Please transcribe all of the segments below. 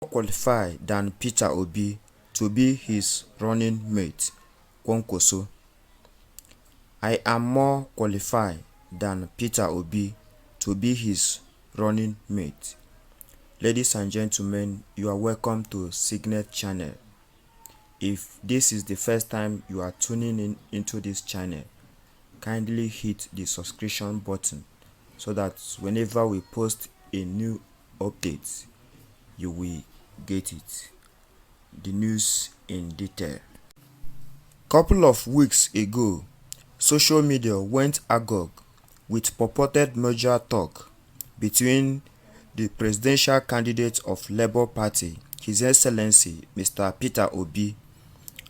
qualified than Peter Obi to be his running mate, Kwankwaso. I am more qualified than Peter Obi to be his running mate. Ladies and gentlemen, you are welcome to Signet channel. If this is the first time you are tuning in into this channel, kindly hit the subscription button so that whenever we post a new update, you will get it. The news in detail. Couple of weeks ago, social media went agog with purported merger talk between the presidential candidate of Labour Party, His Excellency Mr. Peter Obi,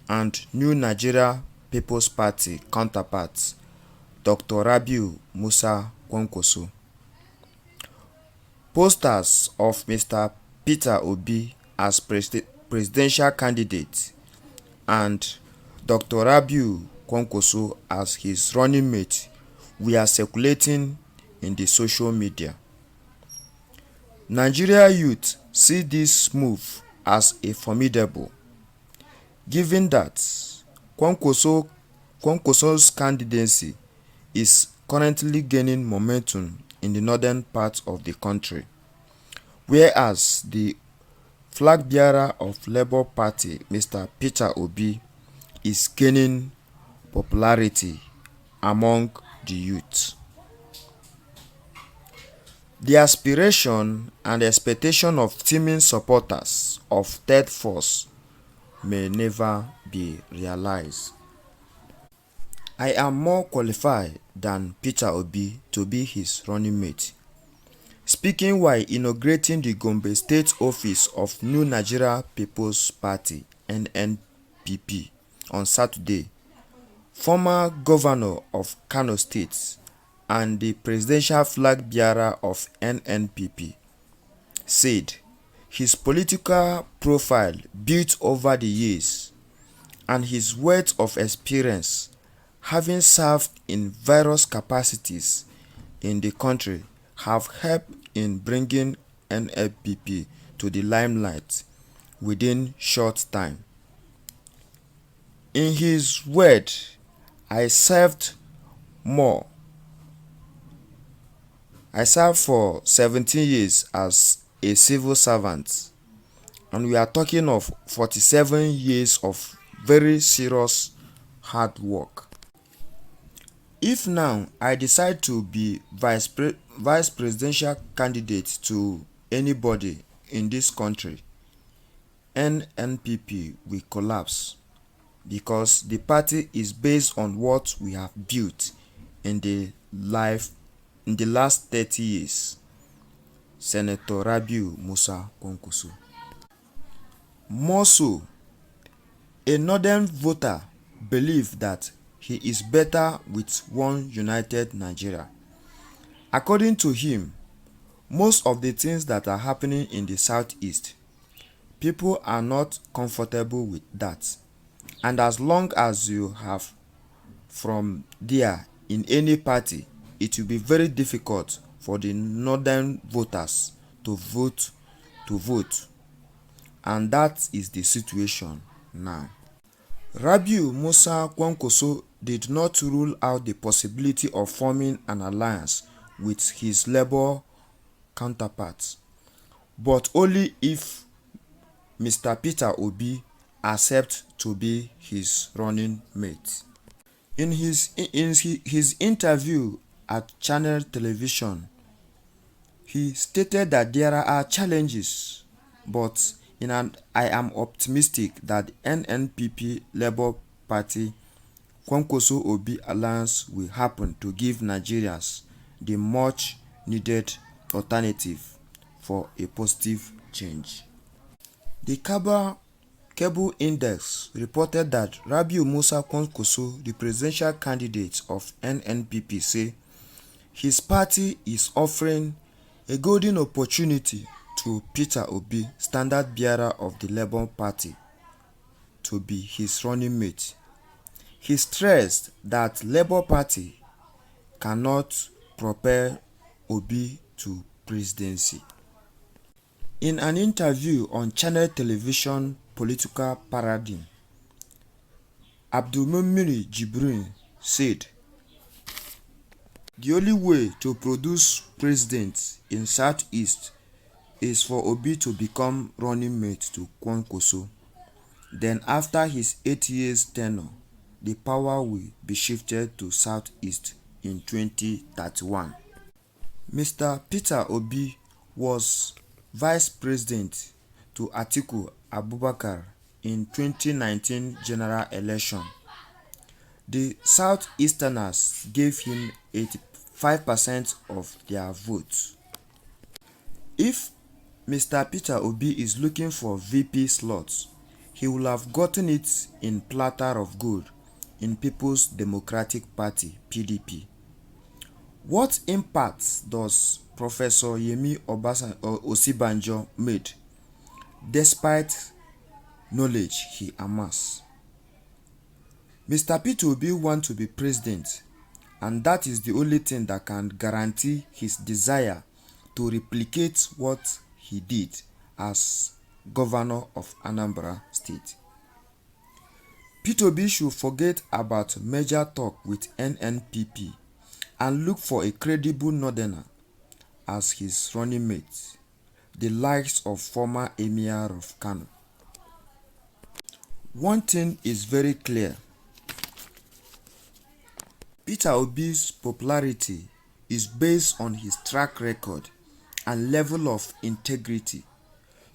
and New Nigeria People's Party counterpart, Dr. Rabiu Musa Kwankwaso. Posters of Mr. Peter Obi as presidential candidate and Dr. Rabiu Kwankwaso as his running mate were circulating in the social media. Nigeria youth see this move as a formidable, given that Kwankwaso's candidacy is currently gaining momentum in the northern part of the country, whereas the flag bearer of Labour Party, Mr. Peter Obi, is gaining popularity among the youth. The aspiration and expectation of teaming supporters of third force may never be realized. I am more qualified than Peter Obi to be his running mate. Speaking while inaugurating the Gombe State office of New Nigeria People's Party (NNPP) on Saturday, former governor of Kano State and the presidential flag bearer of NNPP said his political profile built over the years and his wealth of experience, having served in various capacities in the country, have helped in bringing NNPP to the limelight within short time. In his word, I served for 17 years as a civil servant, and we are talking of 47 years of very serious hard work. If now I decide to be vice presidential candidate to anybody in this country, NNPP will collapse, because the party is based on what we have built in the last 30 years. Senator Rabiu Musa Kwankwaso. More so, a northern voter believes that he is better with one united Nigeria. According to him, most of the things that are happening in the southeast, people are not comfortable with that. And as long as you have from there in any party, it will be very difficult for the northern voters to vote. And that is the situation now. Rabiu Musa Kwankwaso did not rule out the possibility of forming an alliance with his Labour counterparts, but only if Mr. Peter Obi accepts to be his running mate. In his interview at Channel Television, he stated that there are challenges, but I am optimistic that NNPP Labour Party Kwankwaso Obi alliance will happen to give Nigerians the much needed alternative for a positive change. The Cable Index reported that Rabiu Musa Kwankwaso, the presidential candidate of NNPP, say his party is offering a golden opportunity to Peter Obi, standard bearer of the Labour Party, to be his running mate. He stressed that Labour Party cannot propel Obi to presidency. In an interview on channel television Political Paradigm, Abdulmumini Jibrin said, "The only way to produce presidents in Southeast is for Obi to become running mate to Kwankwaso. Then after his 8 years tenure, the power will be shifted to Southeast in 2031. Mr. Peter Obi was vice president to Atiku Abubakar in 2019 general election. The Southeasterners gave him 85% of their votes. If Mr. Peter Obi is looking for VP slots, he will have gotten it in platter of gold in People's Democratic Party (PDP). What impact does Professor Yemi Osibanjo made, despite knowledge he amassed? Mr. Peter Obi wants to be president, and that is the only thing that can guarantee his desire to replicate what he did as governor of Anambra State. Peter Obi should forget about major talk with NNPP and look for a credible northerner as his running mate, the likes of former Emir of Kano. One thing is very clear: Peter Obi's popularity is based on his track record and level of integrity,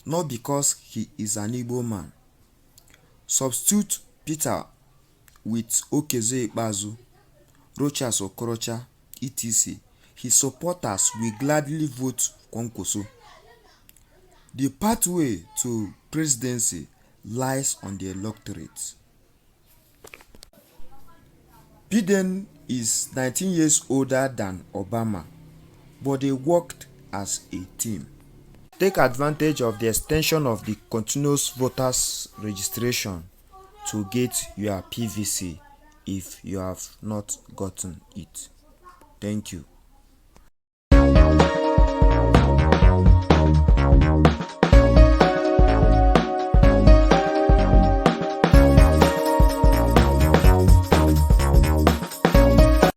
not because he is an Igbo man. Substitute Peter with Okezie Ikpeazu, Rochas Okorocha, etc. His supporters will gladly vote Kwankwaso. The pathway to presidency lies on the electorate. Biden is 19 years older than Obama, but they worked as a team. Take advantage of the extension of the continuous voters registration to get your PVC if you have not gotten it. Thank you.